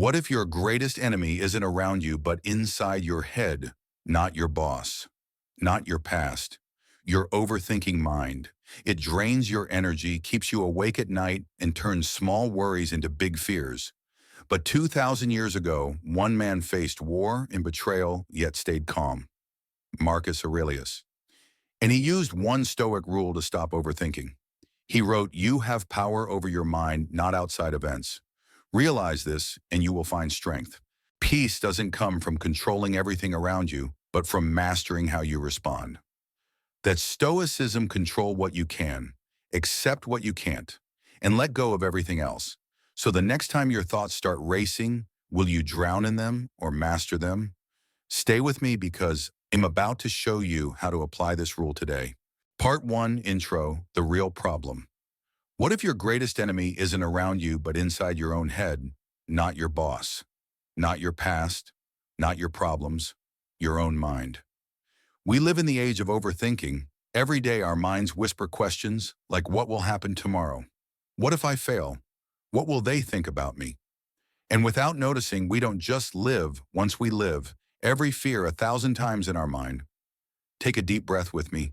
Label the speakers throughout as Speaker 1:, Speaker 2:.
Speaker 1: What if your greatest enemy isn't around you but inside your head, not your boss, not your past, your overthinking mind? It drains your energy, keeps you awake at night, and turns small worries into big fears. But 2,000 years ago, one man faced war and betrayal, yet stayed calm. Marcus Aurelius. And he used one Stoic rule to stop overthinking. He wrote, "You have power over your mind, not outside events. Realize this, and you will find strength." Peace doesn't come from controlling everything around you, but from mastering how you respond. That stoicism control what you can, accept what you can't, and let go of everything else. So the next time your thoughts start racing, will you drown in them or master them? Stay with me because I'm about to show you how to apply this rule today. Part 1, Intro, the real problem. What if your greatest enemy isn't around you but inside your own head, not your boss, not your past, not your problems, your own mind? We live in the age of overthinking. Every day our minds whisper questions like, what will happen tomorrow? What if I fail? What will they think about me? And without noticing, we don't just live. Once we live, every fear 1,000 times in our mind. Take a deep breath with me.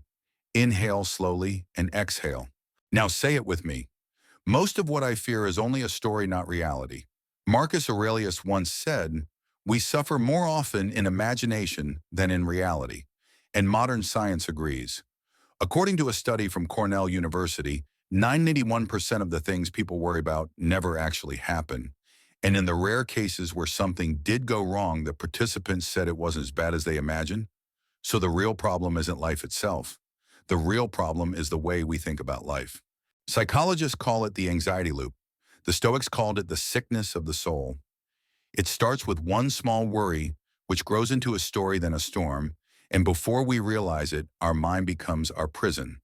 Speaker 1: Inhale slowly and exhale. Now say it with me. Most of what I fear is only a story, not reality. Marcus Aurelius once said, "We suffer more often in imagination than in reality." And modern science agrees. According to a study from Cornell University, 91% of the things people worry about never actually happen. And in the rare cases where something did go wrong, the participants said it wasn't as bad as they imagined. So the real problem isn't life itself. The real problem is the way we think about life. Psychologists call it the anxiety loop. The Stoics called it the sickness of the soul. It starts with one small worry, which grows into a story, then a storm, and before we realize it, our mind becomes our prison.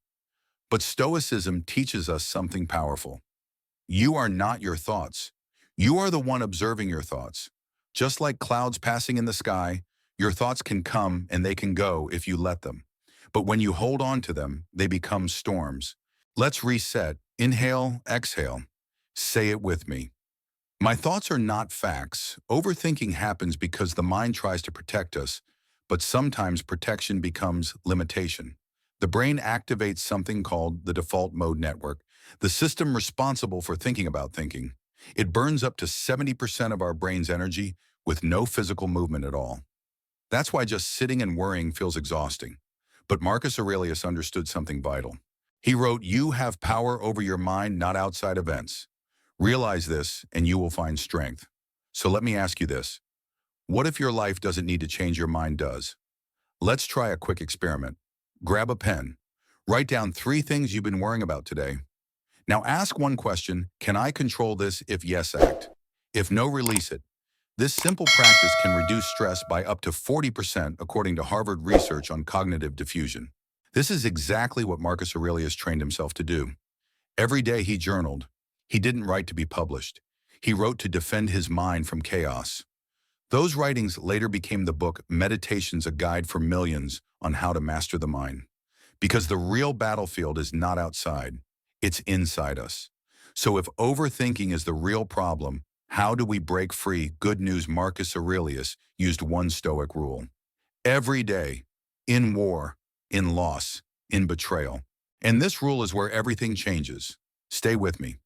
Speaker 1: But Stoicism teaches us something powerful. You are not your thoughts. You are the one observing your thoughts. Just like clouds passing in the sky, your thoughts can come and they can go if you let them. But when you hold on to them, they become storms. Let's reset. Inhale, exhale. Say it with me. My thoughts are not facts. Overthinking happens because the mind tries to protect us, but sometimes protection becomes limitation. The brain activates something called the default mode network, the system responsible for thinking about thinking. It burns up to 70% of our brain's energy with no physical movement at all. That's why just sitting and worrying feels exhausting. But Marcus Aurelius understood something vital. He wrote, "You have power over your mind, not outside events. Realize this, and you will find strength." So let me ask you this. What if your life doesn't need to change, your mind does? Let's try a quick experiment. Grab a pen. Write down 3 things you've been worrying about today. Now ask one question: can I control this? If yes, act. If no, release it. This simple practice can reduce stress by up to 40% according to Harvard research on cognitive diffusion. This is exactly what Marcus Aurelius trained himself to do. Every day he journaled. He didn't write to be published. He wrote to defend his mind from chaos. Those writings later became the book Meditations, a Guide for Millions on How to Master the Mind. Because the real battlefield is not outside, it's inside us. So if overthinking is the real problem, how do we break free? Good news, Marcus Aurelius used one Stoic rule. Every day, in war, in loss, in betrayal. And this rule is where everything changes. Stay with me,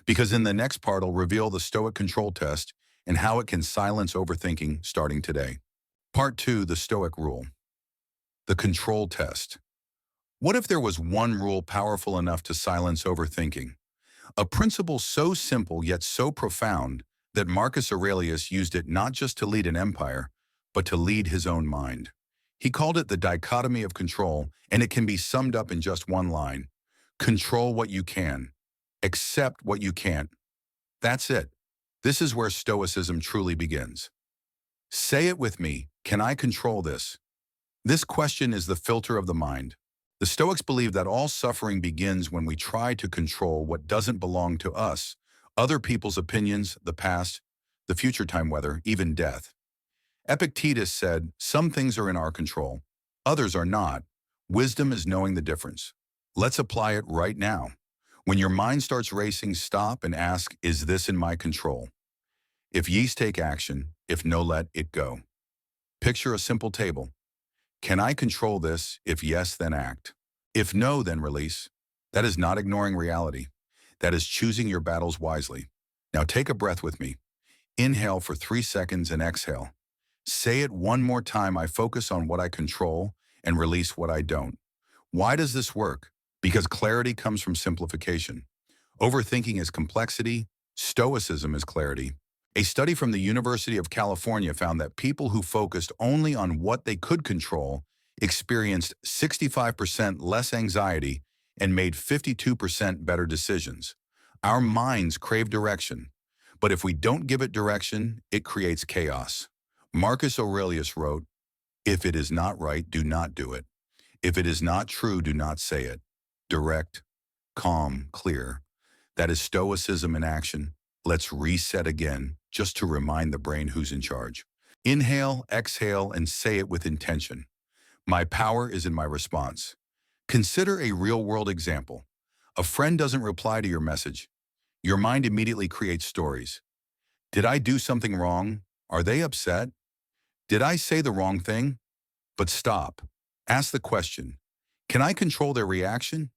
Speaker 1: because in the next part I'll reveal the Stoic control test and how it can silence overthinking starting today. Part 2, the Stoic rule. The control test. What if there was one rule powerful enough to silence overthinking? A principle so simple yet so profound that Marcus Aurelius used it not just to lead an empire, but to lead his own mind. He called it the dichotomy of control, and it can be summed up in just one line. Control what you can. Accept what you can't. That's it. This is where Stoicism truly begins. Say it with me. Can I control this? This question is the filter of the mind. The Stoics believe that all suffering begins when we try to control what doesn't belong to us, other people's opinions, the past, the future time weather, even death. Epictetus said, "Some things are in our control, others are not. Wisdom is knowing the difference." Let's apply it right now. When your mind starts racing, stop and ask, is this in my control? If yeast take action, if no, let it go. Picture a simple table. Can I control this? If yes, then act. If no, then release. That is not ignoring reality. That is choosing your battles wisely. Now take a breath with me. Inhale for 3 seconds and exhale. Say it one more time. I focus on what I control and release what I don't. Why does this work? Because clarity comes from simplification. Overthinking is complexity. Stoicism is clarity. A study from the University of California found that people who focused only on what they could control experienced 65% less anxiety and made 52% better decisions. Our minds crave direction, but if we don't give it direction, it creates chaos. Marcus Aurelius wrote, "If it is not right, do not do it. If it is not true, do not say it." Direct, calm, clear. That is stoicism in action. Let's reset again, just to remind the brain who's in charge. Inhale, exhale, and say it with intention. My power is in my response. Consider a real-world example. A friend doesn't reply to your message. Your mind immediately creates stories. Did I do something wrong? Are they upset? Did I say the wrong thing? But stop. Ask the question. Can I control their reaction?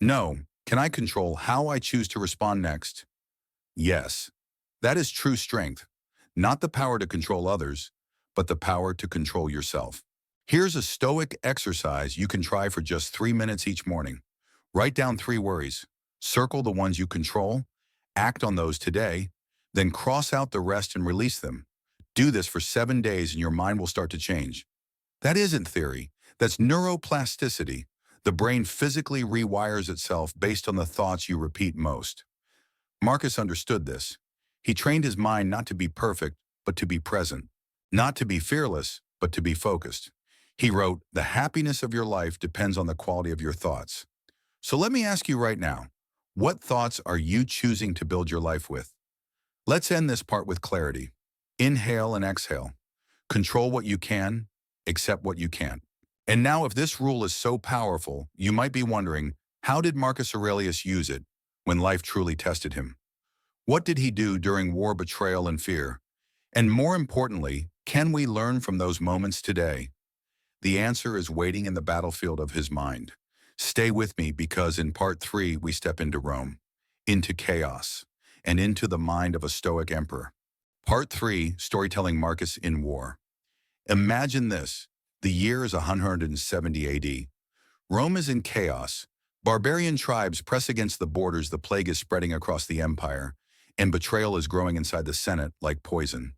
Speaker 1: No. Can I control how I choose to respond next? Yes. That is true strength. Not the power to control others, but the power to control yourself. Here's a Stoic exercise you can try for just 3 minutes each morning. Write down 3 worries. Circle the ones you control. Act on those today. Then cross out the rest and release them. Do this for 7 days and your mind will start to change. That isn't theory. That's neuroplasticity. The brain physically rewires itself based on the thoughts you repeat most. Marcus understood this. He trained his mind not to be perfect, but to be present. Not to be fearless, but to be focused. He wrote, "The happiness of your life depends on the quality of your thoughts." So let me ask you right now, what thoughts are you choosing to build your life with? Let's end this part with clarity. Inhale and exhale. Control what you can, accept what you can't. And now if this rule is so powerful, you might be wondering, how did Marcus Aurelius use it when life truly tested him? What did he do during war, betrayal, and fear? And more importantly, can we learn from those moments today? The answer is waiting in the battlefield of his mind. Stay with me because in part 3 we step into Rome, into chaos, and into the mind of a Stoic emperor. Part 3, Storytelling Marcus in War. Imagine this. The year is 170 AD. Rome is in chaos. Barbarian tribes press against the borders, the plague is spreading across the empire, and betrayal is growing inside the Senate like poison.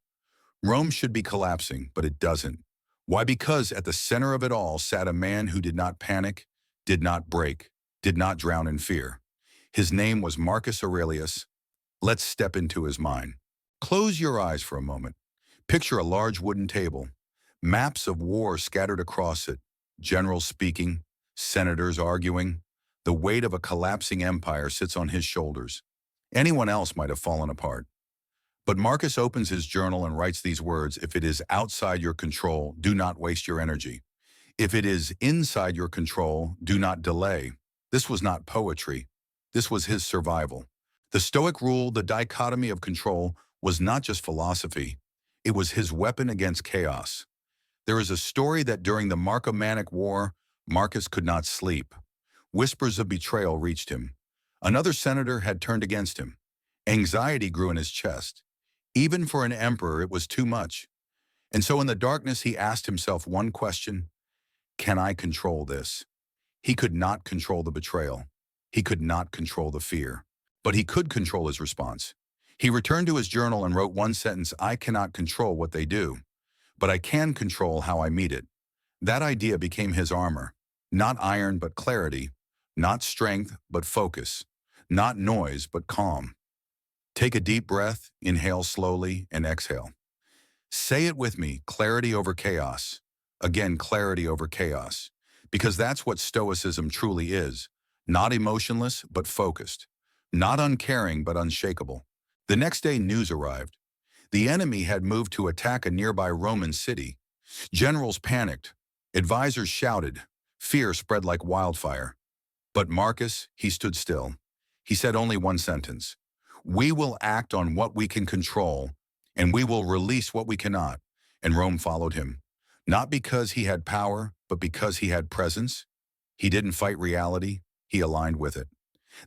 Speaker 1: Rome should be collapsing, but it doesn't. Why? Because at the center of it all sat a man who did not panic, did not break, did not drown in fear. His name was Marcus Aurelius. Let's step into his mind. Close your eyes for a moment. Picture a large wooden table. Maps of war scattered across it. Generals speaking, senators arguing. The weight of a collapsing empire sits on his shoulders. Anyone else might have fallen apart. But Marcus opens his journal and writes these words: "If it is outside your control, do not waste your energy. If it is inside your control, do not delay." This was not poetry. This was his survival. The Stoic rule, the dichotomy of control, was not just philosophy. It was his weapon against chaos. There is a story that during the Marcomannic War, Marcus could not sleep. Whispers of betrayal reached him. Another senator had turned against him. Anxiety grew in his chest. Even for an emperor, it was too much. And so in the darkness, he asked himself one question: can I control this? He could not control the betrayal. He could not control the fear. But he could control his response. He returned to his journal and wrote one sentence: "I cannot control what they do, but I can control how I meet it." That idea became his armor. Not iron, but clarity. Not strength, but focus. Not noise, but calm. Take a deep breath, inhale slowly, and exhale. Say it with me: clarity over chaos. Again, clarity over chaos. Because that's what Stoicism truly is. Not emotionless, but focused. Not uncaring, but unshakable. The next day, news arrived. The enemy had moved to attack a nearby Roman city. Generals panicked. Advisors shouted. Fear spread like wildfire. But Marcus, he stood still. He said only one sentence: "We will act on what we can control, and we will release what we cannot. And Rome followed him, not because he had power, but because he had presence. He didn't fight reality, he aligned with it.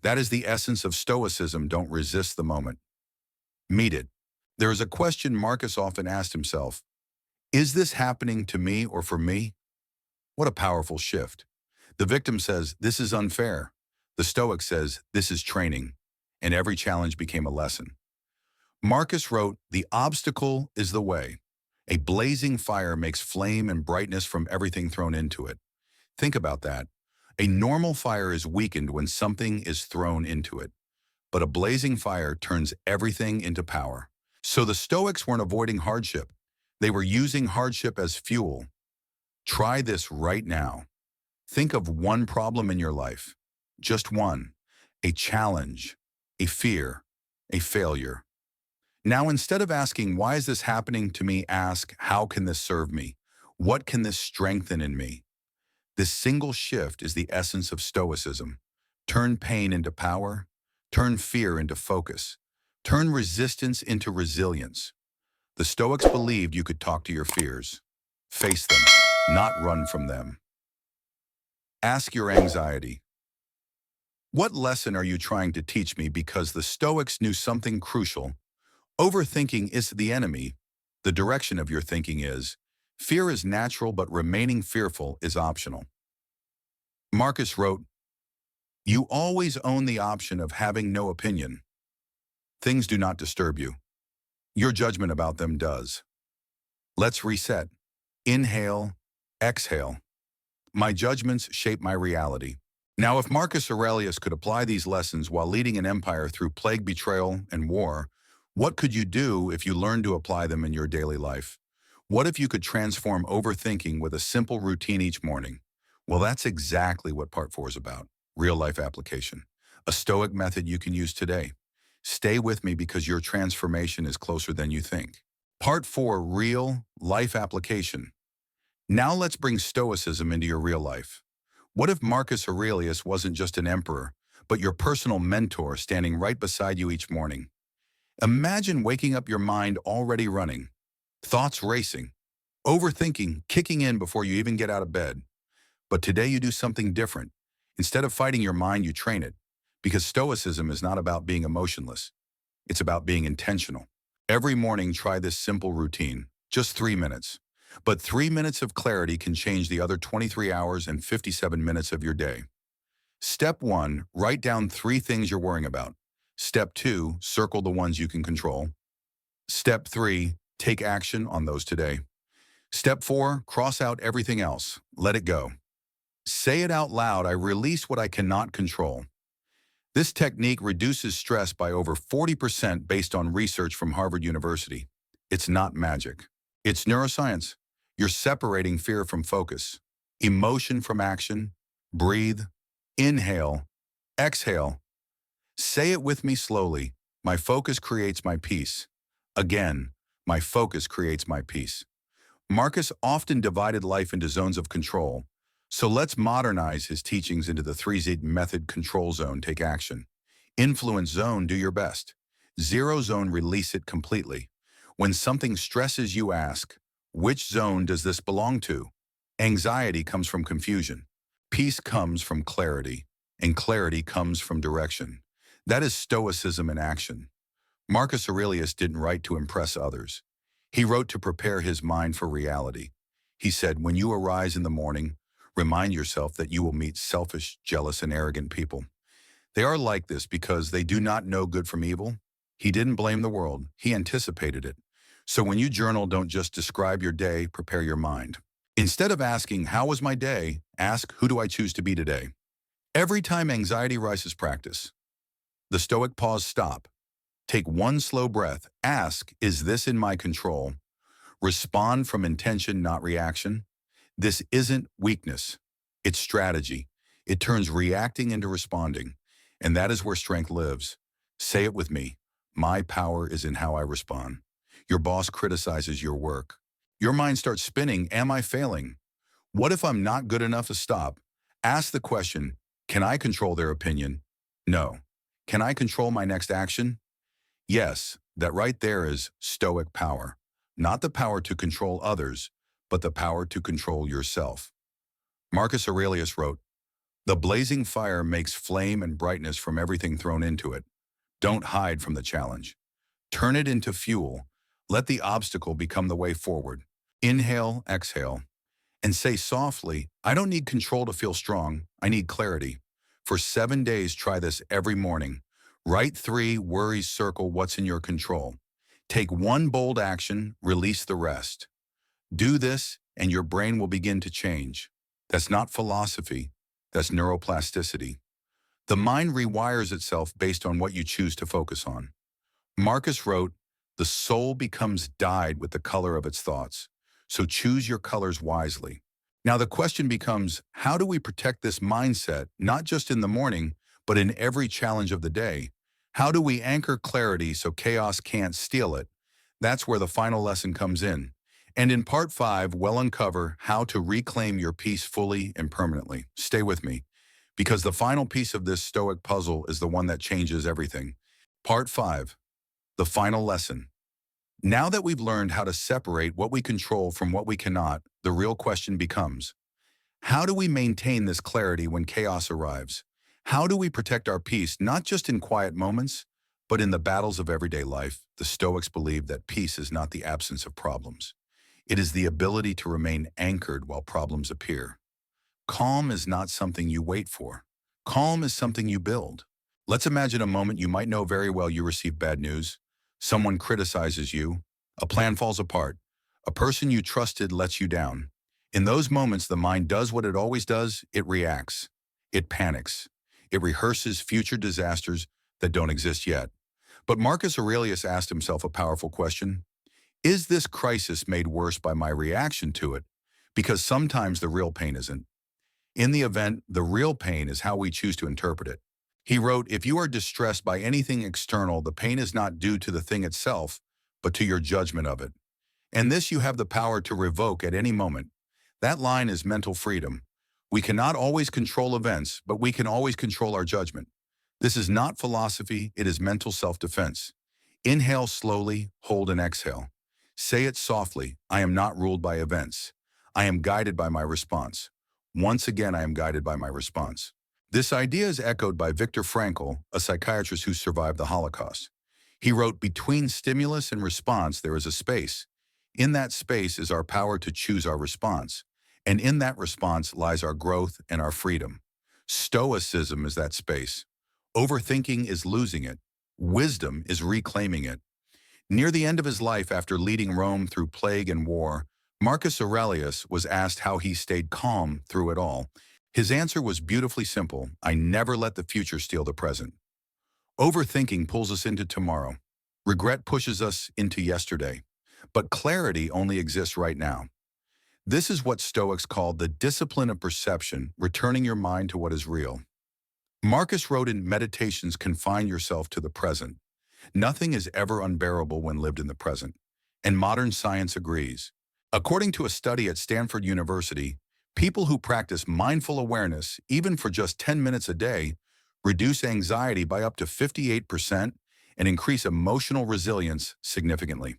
Speaker 1: That is the essence of Stoicism. Don't resist the moment. Meet it. There is a question Marcus often asked himself. Is this happening to me or for me? What a powerful shift. The victim says, this is unfair. The Stoic says, this is training. And every challenge became a lesson. Marcus wrote, the obstacle is the way. A blazing fire makes flame and brightness from everything thrown into it. Think about that. A normal fire is weakened when something is thrown into it, but a blazing fire turns everything into power. So the Stoics weren't avoiding hardship. They were using hardship as fuel. Try this right now. Think of one problem in your life. Just one. A challenge, a fear, a failure. Now, instead of asking, why is this happening to me, ask, how can this serve me? What can this strengthen in me? This single shift is the essence of Stoicism. Turn pain into power, turn fear into focus, turn resistance into resilience. The Stoics believed you could talk to your fears, face them, not run from them. Ask your anxiety, what lesson are you trying to teach me? Because the Stoics knew something crucial. Overthinking is the enemy. The direction of your thinking is. Fear is natural, but remaining fearful is optional. Marcus wrote, you always own the option of having no opinion. Things do not disturb you. Your judgment about them does. Let's reset. Inhale, exhale. My judgments shape my reality. Now, if Marcus Aurelius could apply these lessons while leading an empire through plague, betrayal, and war, what could you do if you learned to apply them in your daily life? What if you could transform overthinking with a simple routine each morning? Well, that's exactly what Part 4 is about, real-life application. A Stoic method you can use today. Stay with me because your transformation is closer than you think. Part 4, real-life application. Now let's bring Stoicism into your real life. What if Marcus Aurelius wasn't just an emperor, but your personal mentor standing right beside you each morning? Imagine waking up your mind already running, thoughts racing, overthinking kicking in before you even get out of bed. But today you do something different. Instead of fighting your mind, you train it. Because Stoicism is not about being emotionless. It's about being intentional. Every morning, try this simple routine, just 3 minutes. But 3 minutes of clarity can change the other 23 hours and 57 minutes of your day. Step 1, write down 3 things you're worrying about. Step 2, circle the ones you can control. Step 3, take action on those today. Step 4, cross out everything else. Let it go. Say it out loud, I release what I cannot control. This technique reduces stress by over 40% based on research from Harvard University. It's not magic. It's neuroscience. You're separating fear from focus, emotion from action. Breathe, inhale, exhale. Say it with me slowly. My focus creates my peace. Again, my focus creates my peace. Marcus often divided life into zones of control. So let's modernize his teachings into the 3Z method. Control zone, take action. Influence zone, do your best. 0 zone, release it completely. When something stresses you, ask, which zone does this belong to? Anxiety comes from confusion. Peace comes from clarity. And clarity comes from direction. That is Stoicism in action. Marcus Aurelius didn't write to impress others. He wrote to prepare his mind for reality. He said, when you arise in the morning, remind yourself that you will meet selfish, jealous, and arrogant people. They are like this because they do not know good from evil. He didn't blame the world. He anticipated it. So when you journal, don't just describe your day, prepare your mind. Instead of asking, how was my day? Ask, who do I choose to be today? Every time anxiety rises, practice. The Stoic pause, stop. Take one slow breath. Ask, is this in my control? Respond from intention, not reaction. This isn't weakness. It's strategy. It turns reacting into responding. And that is where strength lives. Say it with me. My power is in how I respond. Your boss criticizes your work. Your mind starts spinning, am I failing? What if I'm not good enough to stop? Ask the question, can I control their opinion? No. Can I control my next action? Yes. That right there is Stoic power. Not the power to control others, but the power to control yourself. Marcus Aurelius wrote, "The blazing fire makes flame and brightness from everything thrown into it. Don't hide from the challenge. Turn it into fuel. Let the obstacle become the way forward. Inhale, exhale, and say softly, I don't need control to feel strong. I need clarity. For 7 days, try this every morning. Write 3 worries, circle what's in your control. Take one bold action, release the rest. Do this, and your brain will begin to change. That's not philosophy. That's neuroplasticity. The mind rewires itself based on what you choose to focus on. Marcus wrote, the soul becomes dyed with the color of its thoughts. So choose your colors wisely. Now the question becomes, how do we protect this mindset, not just in the morning, but in every challenge of the day? How do we anchor clarity so chaos can't steal it? That's where the final lesson comes in. And in part 5, we'll uncover how to reclaim your peace fully and permanently. Stay with me, because the final piece of this Stoic puzzle is the one that changes everything. Part 5, the final lesson. Now that we've learned how to separate what we control from what we cannot, the real question becomes, how do we maintain this clarity when chaos arrives? How do we protect our peace, not just in quiet moments, but in the battles of everyday life? The Stoics believe that peace is not the absence of problems. It is the ability to remain anchored while problems appear. Calm is not something you wait for. Calm is something you build. Let's imagine a moment you might know very well. You receive bad news. Someone criticizes you. A plan falls apart. A person you trusted lets you down. In those moments, the mind does what it always does. It reacts. It panics. It rehearses future disasters that don't exist yet. But Marcus Aurelius asked himself a powerful question. Is this crisis made worse by my reaction to it? Because sometimes the real pain isn't. In the event, the real pain is how we choose to interpret it. He wrote, if you are distressed by anything external, the pain is not due to the thing itself, but to your judgment of it. And this you have the power to revoke at any moment. That line is mental freedom. We cannot always control events, but we can always control our judgment. This is not philosophy, it is mental self-defense. Inhale slowly, hold and exhale. Say it softly, I am not ruled by events. I am guided by my response. Once again, I am guided by my response. This idea is echoed by Viktor Frankl, a psychiatrist who survived the Holocaust. He wrote, between stimulus and response, there is a space. In that space is our power to choose our response. And in that response lies our growth and our freedom. Stoicism is that space. Overthinking is losing it. Wisdom is reclaiming it. Near the end of his life, after leading Rome through plague and war, Marcus Aurelius was asked how he stayed calm through it all. His answer was beautifully simple. I never let the future steal the present. Overthinking pulls us into tomorrow. Regret pushes us into yesterday. But clarity only exists right now. This is what Stoics call the discipline of perception, returning your mind to what is real. Marcus wrote in Meditations, confine yourself to the present. Nothing is ever unbearable when lived in the present. And modern science agrees. According to a study at Stanford University, people who practice mindful awareness, even for just 10 minutes a day, reduce anxiety by up to 58% and increase emotional resilience significantly.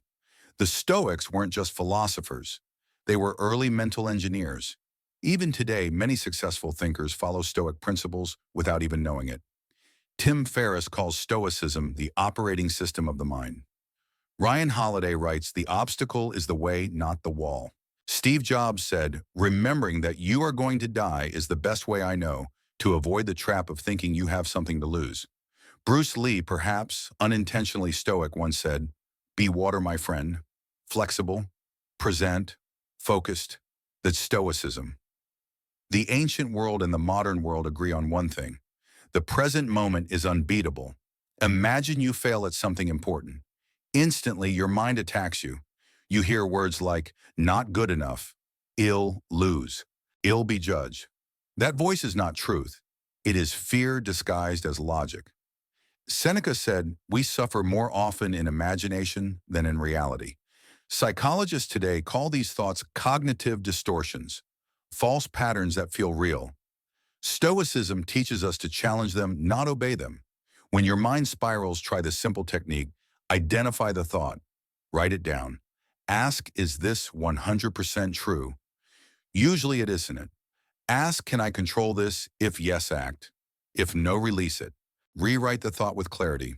Speaker 1: The Stoics weren't just philosophers. They were early mental engineers. Even today, many successful thinkers follow Stoic principles without even knowing it. Tim Ferriss calls Stoicism the operating system of the mind. Ryan Holiday writes, the obstacle is the way, not the wall. Steve Jobs said, remembering that you are going to die is the best way I know to avoid the trap of thinking you have something to lose. Bruce Lee, perhaps unintentionally Stoic, once said, be water, my friend, flexible, present, focused. That's Stoicism. The ancient world and the modern world agree on one thing. The present moment is unbeatable. Imagine you fail at something important. Instantly, your mind attacks you. You hear words like, not good enough, ill, lose, ill be judged. That voice is not truth. It is fear disguised as logic. Seneca said, we suffer more often in imagination than in reality. Psychologists today call these thoughts cognitive distortions, false patterns that feel real. Stoicism teaches us to challenge them, not obey them. When your mind spirals, try this simple technique. Identify the thought. Write it down. Ask, is this 100% true? Usually it isn't. Ask, can I control this? If yes, act. If no, release it. Rewrite the thought with clarity.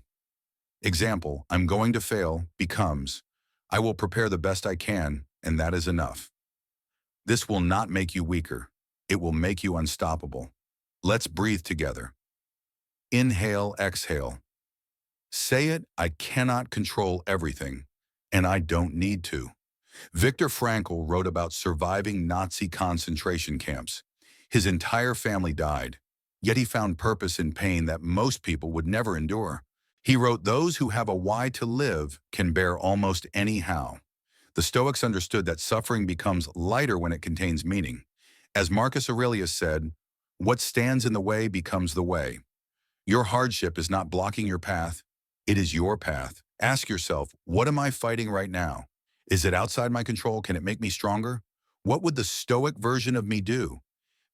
Speaker 1: Example, I'm going to fail becomes, I will prepare the best I can, and that is enough. This will not make you weaker. It will make you unstoppable. Let's breathe together. Inhale, exhale. Say it, I cannot control everything, and I don't need to. Viktor Frankl wrote about surviving Nazi concentration camps. His entire family died, yet he found purpose in pain that most people would never endure. He wrote, those who have a why to live can bear almost any how. The Stoics understood that suffering becomes lighter when it contains meaning. As Marcus Aurelius said, what stands in the way becomes the way. Your hardship is not blocking your path, it is your path. Ask yourself, what am I fighting right now? Is it outside my control? Can it make me stronger? What would the Stoic version of me do?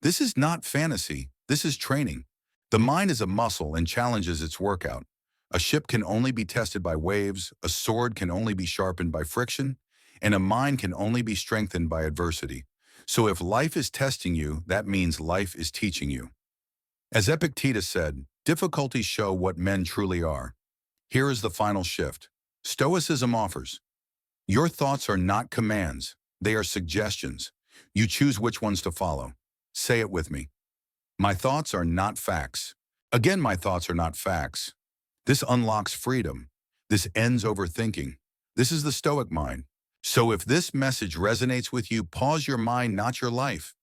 Speaker 1: This is not fantasy, this is training. The mind is a muscle and challenges its workout. A ship can only be tested by waves, a sword can only be sharpened by friction, and a mind can only be strengthened by adversity. So if life is testing you, that means life is teaching you. As Epictetus said, difficulties show what men truly are. Here is the final shift. Stoicism offers, your thoughts are not commands, they are suggestions. You choose which ones to follow. Say it with me. My thoughts are not facts. Again, my thoughts are not facts. This unlocks freedom. This ends overthinking. This is the Stoic mind. So if this message resonates with you, pause your mind, not your life.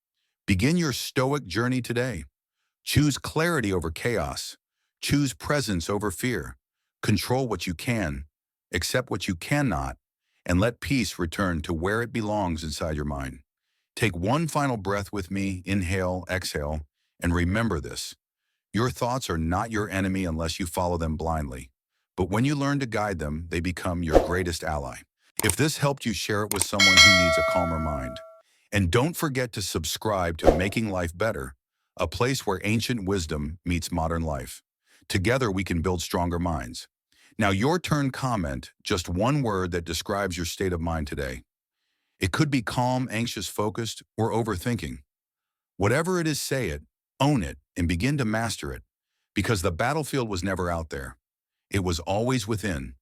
Speaker 1: Begin your Stoic journey today. Choose clarity over chaos. Choose presence over fear. Control what you can, accept what you cannot, and let peace return to where it belongs inside your mind. Take one final breath with me, inhale, exhale, and remember this. Your thoughts are not your enemy unless you follow them blindly. But when you learn to guide them, they become your greatest ally. If this helped you, share it with someone who needs a calmer mind. And don't forget to subscribe to Making Life Better, a place where ancient wisdom meets modern life. Together we can build stronger minds. Now your turn, comment just one word that describes your state of mind today. It could be calm, anxious, focused, or overthinking. Whatever it is, say it, own it, and begin to master it. Because the battlefield was never out there. It was always within.